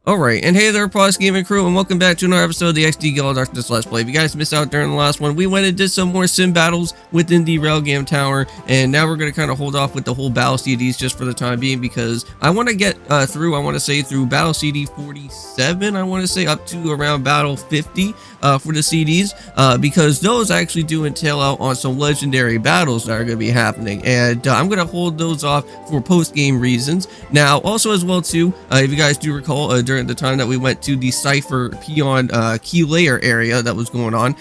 Alright, and hey there, Prox Gaming Crew, and welcome back to another episode of the XD Gale Of Darkness Let's Play. If you guys missed out during the last one, we went and did some more sim battles within the Railgam Tower, and now we're going to kind of hold off with the whole battle CDs just for the time being, because I want to get through battle CD 47, I want to say, up to around battle 50 for the CDs, because those actually do entail out on some legendary battles that are going to be happening, and I'm going to hold those off for post-game reasons. Now, also as well too, if you guys do recall, during the time that we went to the Cypher Peon key layer area that was going on,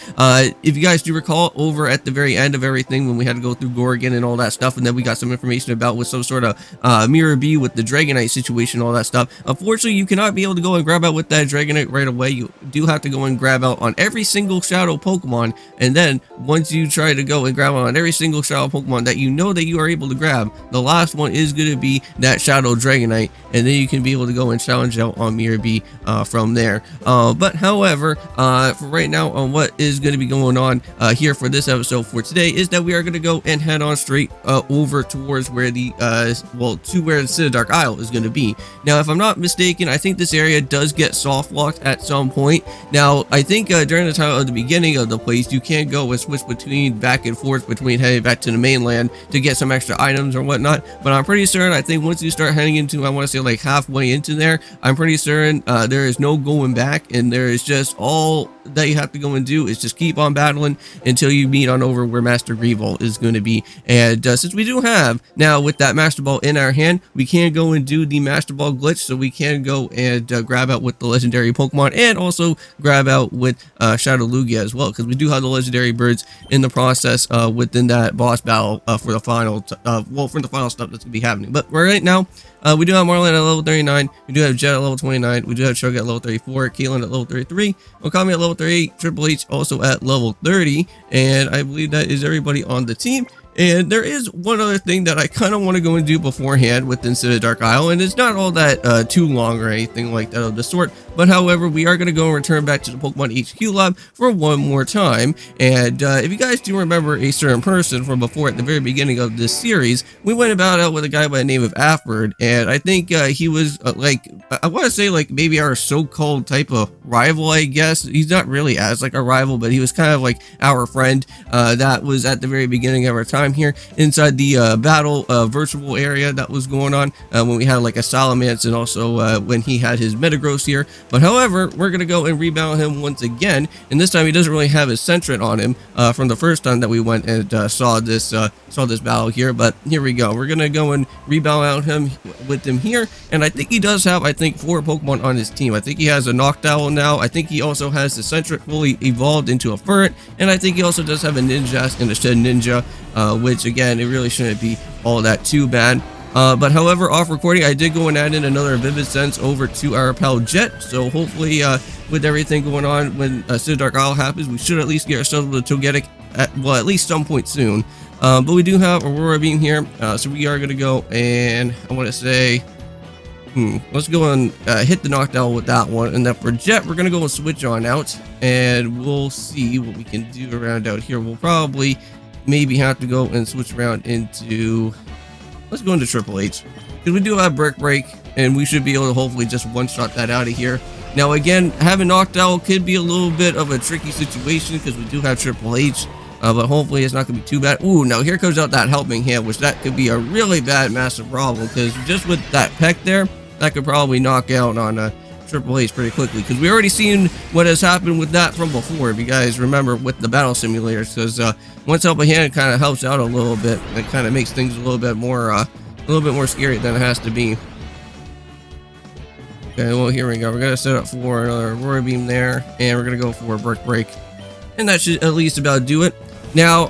if you guys do recall, over at the very end of everything when we had to go through Gorgon and all that stuff, and then we got some information about with some sort of Mirror B with the Dragonite situation, all that stuff. Unfortunately, you cannot be able to go and grab out with that Dragonite right away. You do have to go and grab out on every single Shadow Pokemon, and then once you try to go and grab out on every single Shadow Pokemon that you know that you are able to grab, the last one is going to be that Shadow Dragonite, and then you can be able to go and challenge out on Mirror B from there. But however, for right now, on what is going to be going on here for this episode for today is that we are going to go and head on straight over towards where the to where the Citadark Isle is going to be. Now, if I'm not mistaken, I think this area does get soft locked at some point. Now, I think during the time of the beginning of the place, you can go and switch between back and forth between heading back to the mainland to get some extra items or whatnot. But I'm pretty certain, I think once you start heading into, I want to say like halfway into there, I'm pretty certain there is no going back, and there is just all that you have to go and do is just keep on battling until you meet on over where Master Greavol is going to be. And since we do have now with that Master Ball in our hand, we can go and do the Master Ball glitch, so we can go and grab out with the legendary Pokemon and also grab out with Shadow Lugia as well, because we do have the legendary birds in the process within that boss battle for the final for the final stuff that's going to be happening. But right now, we do have Marlin at level 39, we do have Jet at level 29, we do have Chug at level 34, Kalen at level 33, Okami at level 38, Triple H also at level 30, and I believe that is everybody on the team. And there is one other thing that I kind of want to go and do beforehand within Citadark Isle, and it's not all that too long or anything like that of the sort, but however, we are going to go and return back to the Pokemon HQ lab for one more time. And if you guys do remember a certain person from before at the very beginning of this series, we went about out with a guy by the name of Afford, and I think he was like, I want to say like maybe our so-called type of rival, I guess. He's not really as like a rival, but he was kind of like our friend that was at the very beginning of our time here inside the battle virtual area that was going on when we had like a Salamence, and also when he had his Metagross here. But however, we're gonna go and rebound him once again, and this time he doesn't really have his Sentret on him from the first time that we went and saw this battle here. But here we go, we're gonna go and rebound out him with him here, and I think he does have, I think, 4 Pokemon on his team. I think he has a Noctowl now, I think he also has the Sentret fully evolved into a Ferret, and I think he also does have a Ninjask and a Shed Ninja, which again, it really shouldn't be all that too bad. But however, off recording, I did go and add in another Vivid Sense over to our pal Jet, so hopefully with everything going on when Citadark Isle happens, we should at least get ourselves with a Togetic at least some point soon. But we do have Aurora Beam here, so we are going to go and, I want to say, let's go and hit the Noctowl with that one, and then for Jet, we're going to go and switch on out, and we'll see what we can do around out here. We'll probably maybe have to go and switch around into, let's go into Triple H, because we do have Brick Break, and we should be able to hopefully just one-shot that out of here. Now again, having Noctowl could be a little bit of a tricky situation because we do have Triple H, but hopefully it's not going to be too bad. Ooh, now here comes out that Helping Hand, which that could be a really bad, massive problem, because just with that peck there, that could probably knock out on Triple H pretty quickly, because we already seen what has happened with that from before, if you guys remember, with the battle simulators, because once Helping Hand kind of helps out a little bit, it kind of makes things a little bit more scary than it has to be. Okay, well, here we go. We're gonna set up for another Aurora Beam there, and we're gonna go for a Brick Break, and that should at least about do it. Now,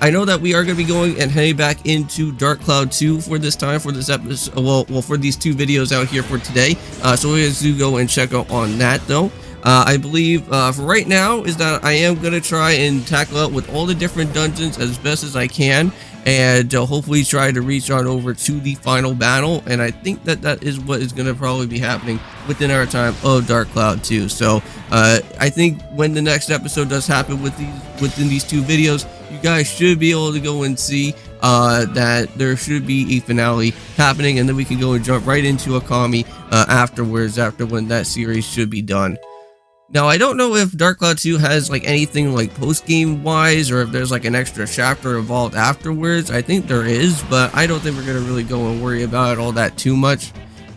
I know that we are going to be going and heading back into Dark Cloud 2 for this time, for this episode, well, for these 2 videos out here for today. So we do go and check out on that, though. I believe for right now is that I am going to try and tackle out with all the different dungeons as best as I can, and hopefully try to reach on over to the final battle, and I think that that is what is going to probably be happening within our time of Dark Cloud 2. So I think when the next episode does happen with within these 2 videos, you guys should be able to go and see that there should be a finale happening, and then we can go and jump right into a Kami afterwards, after when that series should be done. Now, I don't know if Dark Cloud 2 has like anything like post-game wise, or if there's like an extra chapter involved afterwards. I think there is, but I don't think we're gonna really go and worry about it all that too much.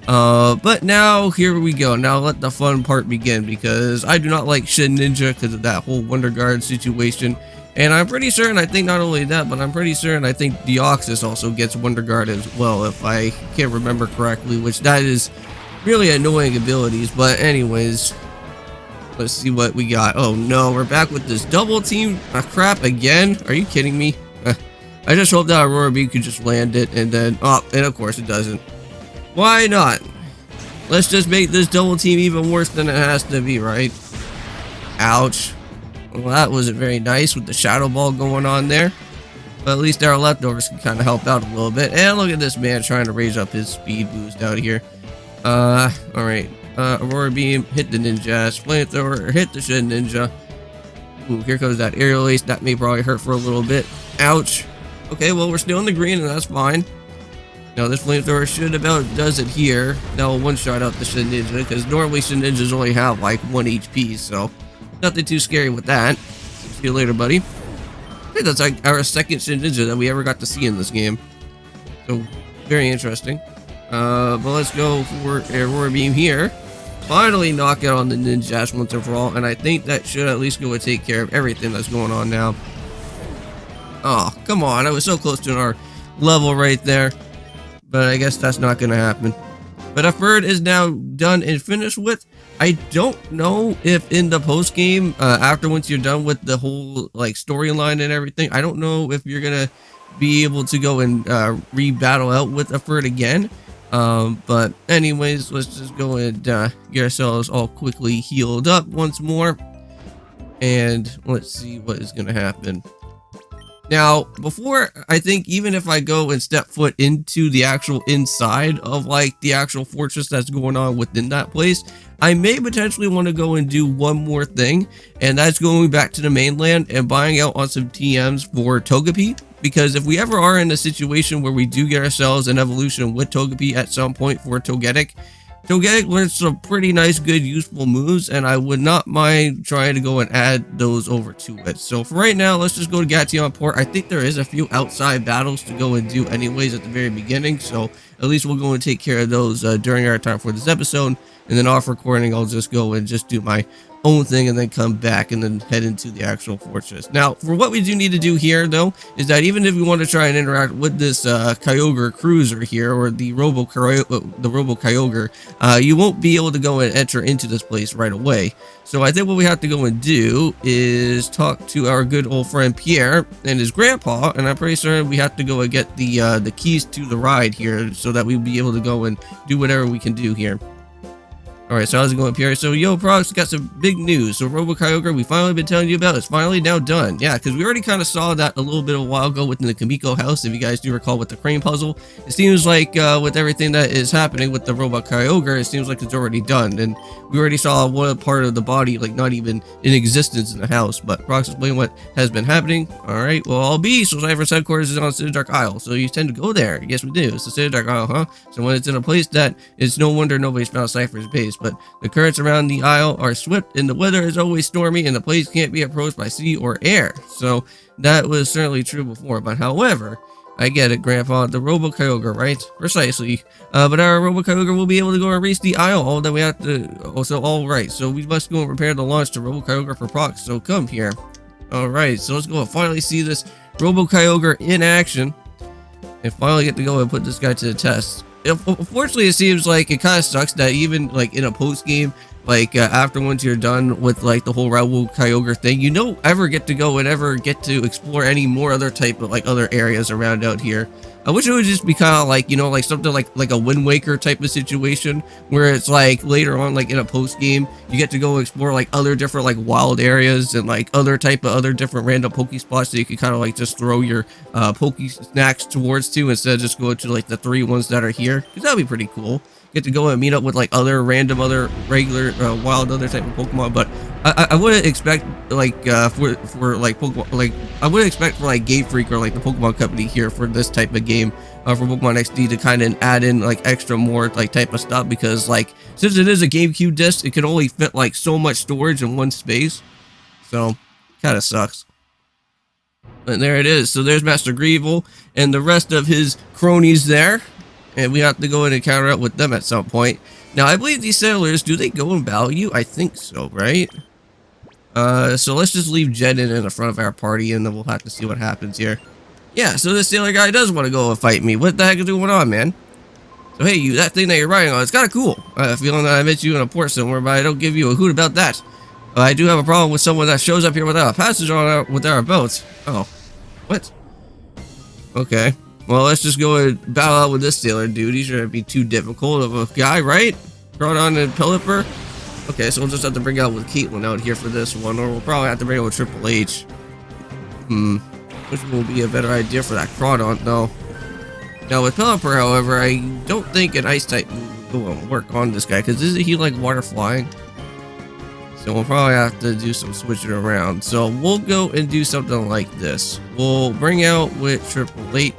But now here we go. Now let the fun part begin, because I do not like Shin Ninja because of that whole Wonder Guard situation. And I'm pretty certain, I think not only that, but I'm pretty certain I think Deoxys also gets Wonder Guard as well, if I can't remember correctly, which that is really annoying abilities. But anyways, let's see what we got. Oh no, we're back with this double team crap again. Are you kidding me? I just hope that Aurora Beam could just land it, and then, oh, and of course it doesn't. Why not? Let's just make this double team even worse than it has to be, right? Ouch. Well, that wasn't very nice with the Shadow Ball going on there. But at least our leftovers can kind of help out a little bit. And look at this man trying to raise up his speed boost out here. Alright. Aurora Beam, hit the Ninja. Flamethrower, hit the Shin Ninja. Ooh, here comes that Aerial Ace. That may probably hurt for a little bit. Ouch. Okay, well, we're still in the green, and that's fine. Now, this Flamethrower should about does it here. Now, we'll one-shot out the Shin Ninja, because normally Shin Ninjas only have, like, 1 HP, so nothing too scary with that. See you later, buddy. I think that's, like, our second Shin Ninja that we ever got to see in this game. So, very interesting. But let's go for Aurora Beam here. Finally knock out on the Ninjash once and for all, and I think that should at least go and take care of everything that's going on now. Oh, come on, I was so close to our level right there, but I guess that's not going to happen. But a bird is now done and finished with. I don't know if in the post game, after once you're done with the whole like storyline and everything, I don't know if you're going to be able to go and re-battle out with a bird again. But anyways, let's just go and get ourselves all quickly healed up once more, and let's see what is going to happen. Now, before, I think even if I go and step foot into the actual inside of like the actual fortress that's going on within that place, I may potentially want to go and do one more thing, and that's going back to the mainland and buying out on some TMs for Togepi. Because if we ever are in a situation where we do get ourselves an evolution with Togepi at some point for Togetic learns some pretty nice, good, useful moves, and I would not mind trying to go and add those over to it. So for right now, let's just go to Gation Port. I think there is a few outside battles to go and do anyways at the very beginning, so at least we'll go and take care of those during our time for this episode, and then off recording, I'll just go and just do my own thing and then come back and then head into the actual fortress. Now, for what we do need to do here, though, is that even if we want to try and interact with this Kyogre cruiser here, or the Robo Kyogre, you won't be able to go and enter into this place right away. So I think what we have to go and do is talk to our good old friend Pierre and his grandpa, and I'm pretty certain we have to go and get the keys to the ride here so that we'll be able to go and do whatever we can do here. Alright, so how's it going, Pierre? So, yo, Prox, got some big news. So, Robo Kyogre, we finally been telling you about, it's finally now done. Yeah, because we already kind of saw that a little bit of a while ago within the Kamiko house, if you guys do recall with the crane puzzle. It seems like with everything that is happening with the Robo Kyogre, it seems like it's already done. And we already saw one part of the body, like, not even in existence in the house. But Prox, explain what has been happening. Alright, well, I'll be. So, Cypher's headquarters is on Citadark Isle. So, you tend to go there. Yes, we do. It's the Citadark Isle, huh? So, when it's in a place that it's no wonder nobody's found Cypher's base. But the currents around the isle are swift, and the weather is always stormy, and the place can't be approached by sea or air. So that was certainly true before, but however, I get it, Grandpa, the Robo Kyogre, right? Precisely. But our Robo Kyogre will be able to go and reach the isle. All that we have to, also, all right. So we must go and prepare the launch to Robo Kyogre for Prox. So come here. All right. So let's go and finally see this Robo Kyogre in action, and finally get to go and put this guy to the test. Unfortunately, it seems like it kind of sucks that even like in a post game, like after once you're done with like the whole Robo Kyogre thing, you don't ever get to go and ever get to explore any more other type of like other areas around out here. I wish it would just be kind of like, you know, like something like a Wind Waker type of situation where it's like later on, like in a post game, you get to go explore like other different like wild areas and like other different random Poke spots that you can kind of like just throw your Poke snacks towards to instead of just go to like the 3 ones that are here. Because that'd be pretty cool. get to go and meet up with like other random, other regular, wild, other type of Pokemon. But I wouldn't expect like for like Pokemon, like I wouldn't expect for like Game Freak or like the Pokemon Company here for this type of game, for Pokemon XD to kind of add in like extra more like type of stuff, because like since it is a GameCube disc, it can only fit like so much storage in one space, so kind of sucks. But there it is. So there's Master Greevil and the rest of his cronies there. And we have to go in and counter up with them at some point. Now, I believe these sailors, do they go in value? I think so, right? So let's just leave Jen in the front of our party, and then we'll have to see what happens here. Yeah, so this sailor guy does want to go and fight me. What the heck is going on, man? So, hey, you, that thing that you're riding on, it's kind of cool. I have a feeling that I met you in a port somewhere, but I don't give you a hoot about that. I do have a problem with someone that shows up here without a passage on with our boats. Oh. What? Okay. Well, let's just go and battle out with this sailor dude. He shouldn't be too difficult of a guy, right? Crawdon and Pelipper. Okay, so we'll just have to bring out with Caitlin out here for this one, or we'll probably have to bring out with Triple H. Which will be a better idea for that Crawdon, though. Now, with Pelipper, however, I don't think an ice type will work on this guy, because isn't he like water flying? So we'll probably have to do some switching around. So we'll go and do something like this. We'll bring out with Triple H,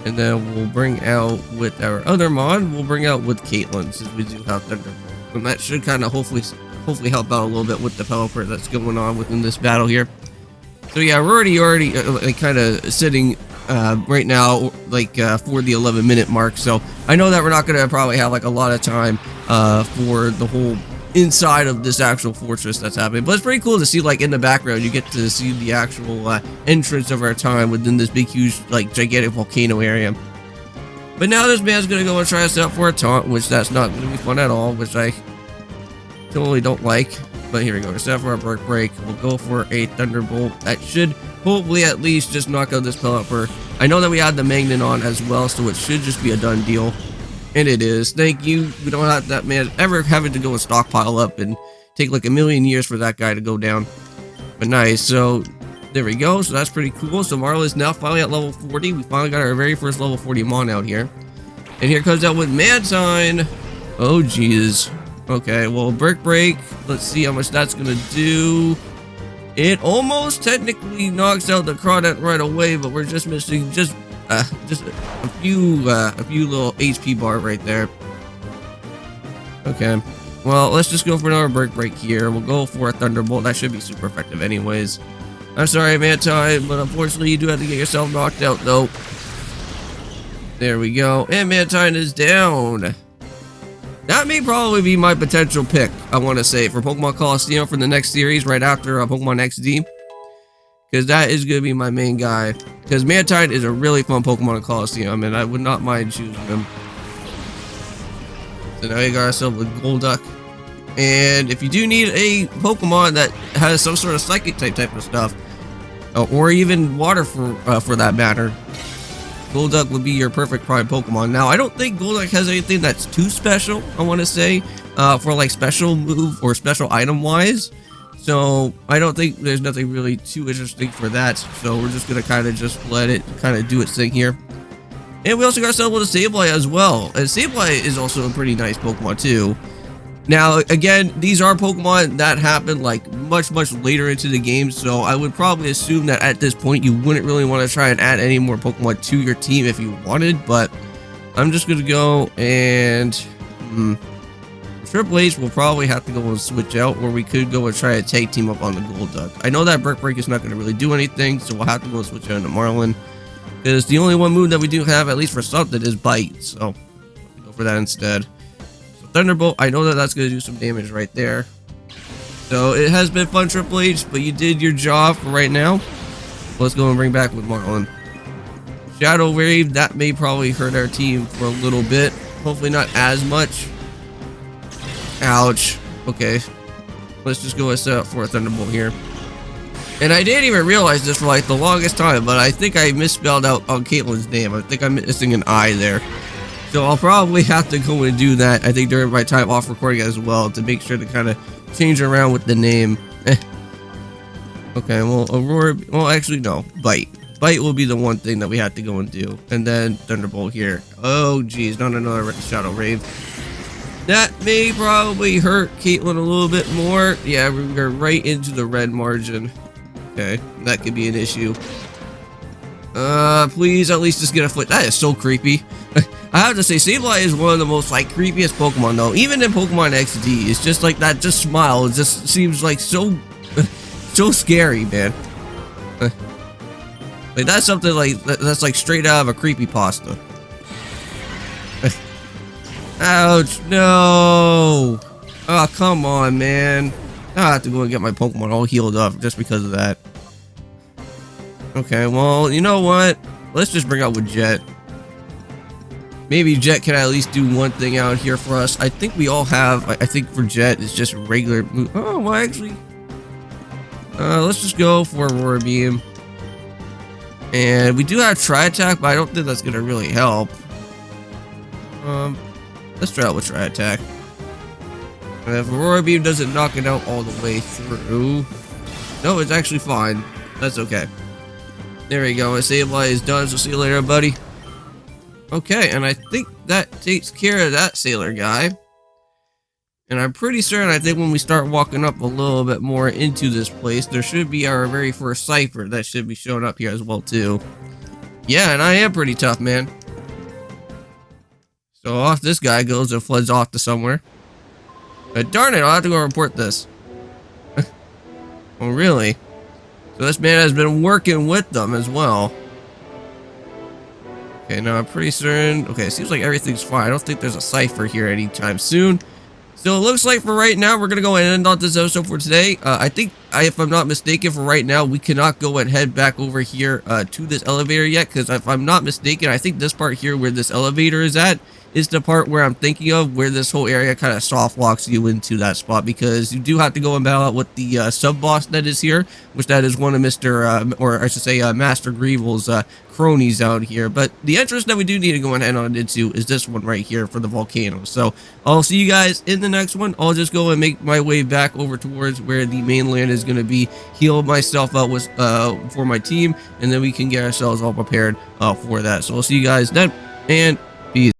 and then we'll bring out with our other mod. We'll bring out with Caitlin, since we do have Thunderbolt, and that should kind of hopefully help out a little bit with the Pelipper that's going on within this battle here. So yeah, we're already like kind of sitting right now like for the 11-minute mark. So I know that we're not gonna probably have like a lot of time for the whole inside of this actual fortress that's happening, but it's pretty cool to see like in the background you get to see the actual entrance of our time within this big huge like gigantic volcano area. But now this man's gonna go and try us out for a taunt, which that's not gonna be fun at all, which I totally don't like. But here we go, set for our break. We'll go for a Thunderbolt that should hopefully at least just knock out this Pelipper. I know that we had the Magnet on as well, so it should just be a done deal. And it is. Thank you. We don't have that man ever having to go and stockpile up and take like a million years for that guy to go down. But nice. So there we go. So that's pretty cool. So Marla is now finally at level 40. We finally got our very first level 40 Mon out here. And here comes out with Mantine. Oh, jeez. Okay, well, Break. Let's see how much that's going to do. It almost technically knocks out the Crawdad right away, but we're just missing just a few little HP bar right there. Okay, well, let's just go for another break here. We'll go for a Thunderbolt. That should be super effective anyways. I'm sorry, Mantine, but unfortunately you do have to get yourself knocked out though. There we go, and Mantine is down. That may probably be my potential pick, I want to say, for Pokemon Coliseum for the next series right after Pokemon XD. Because that is going to be my main guy. Because Mantine is a really fun Pokemon in Coliseum, and I would not mind choosing him. So now we got ourselves a Golduck. And if you do need a Pokemon that has some sort of Psychic type of stuff, or even Water for that matter, Golduck would be your perfect prime Pokemon. Now, I don't think Golduck has anything that's too special, I want to say, for like special move or special item wise. So I don't think there's nothing really too interesting for that. So we're just going to kind of just let it kind of do its thing here. And we also got ourselves with a Sableye as well. And Sableye is also a pretty nice Pokemon too. Now, again, these are Pokemon that happen like much later into the game. So I would probably assume that at this point you wouldn't really want to try and add any more Pokemon to your team if you wanted. But I'm just going to go and... Triple H will probably have to go and switch out, or we could go and try to tag team up on the Golduck. I know that Break is not going to really do anything, so we'll have to go and switch out into Marlin. Because the only one move that we do have, at least for something, is Bite. So, we'll go for that instead. So, Thunderbolt, I know that that's going to do some damage right there. So, it has been fun, Triple H, but you did your job for right now. Let's go and bring back with Marlin. Shadow Wave, that may probably hurt our team for a little bit. Hopefully not as much. Ouch. Okay. Let's just go and set up for a Thunderbolt here. And I didn't even realize this for like the longest time, but I think I misspelled out on Caitlin's name. I think I'm missing an I there. So I'll probably have to go and do that, I think, during my time off recording as well, to make sure to kind of change around with the name. Okay, well, Aurora... Well, actually, no. Bite. Bite will be the one thing that we have to go and do. And then Thunderbolt here. Oh, geez. Not another Shadow Wave. That may probably hurt Caitlin a little bit more. Yeah, we're right into the red margin. Okay, that could be an issue. Please at least just get a foot. That is so creepy. I have to say, Sableye is one of the most like creepiest Pokemon though. Even in Pokemon XD, it's just like that. Just smile. It just seems like so, so scary, man. Like that's something like that's like straight out of a creepypasta. Ouch! No! Oh, come on, man. I have to go and get my Pokemon all healed up just because of that. Okay, well, you know what? Let's just bring out with Jet. Maybe Jet can at least do one thing out here for us. I think we all have. I think for Jet, it's just regular. Oh, well, actually. Let's just go for Aurora Beam. And we do have Tri-Attack, but I don't think that's going to really help. Let's try out with Tri-Attack. And if Aurora Beam doesn't knock it out all the way through. No, it's actually fine. That's okay. There we go. My Sableye is done, so see you later, buddy. Okay, and I think that takes care of that sailor guy. And I'm pretty certain, I think when we start walking up a little bit more into this place, there should be our very first cipher that should be showing up here as well, too. Yeah, and I am pretty tough, man. So off this guy goes and floods off to somewhere. But darn it, I'll have to go report this. Oh, really? So this man has been working with them as well. Okay, now I'm pretty certain. Okay, it seems like everything's fine. I don't think there's a cipher here anytime soon. So it looks like for right now, we're going to go and end on this episode for today. I think, if I'm not mistaken, for right now, we cannot go and head back over here to this elevator yet. Because if I'm not mistaken, I think this part here where this elevator is at is the part where I'm thinking of where this whole area kind of soft locks you into that spot. Because you do have to go and battle out with the sub-boss that is here. Which that is one of or I should say Master Greevil's cronies out here. But the entrance that we do need to go and head on into is this one right here for the volcano. So I'll see you guys in the next one. I'll just go and make my way back over towards where the mainland is going to be, heal myself up with for my team, and then we can get ourselves all prepared for that. So I'll see you guys then, and peace.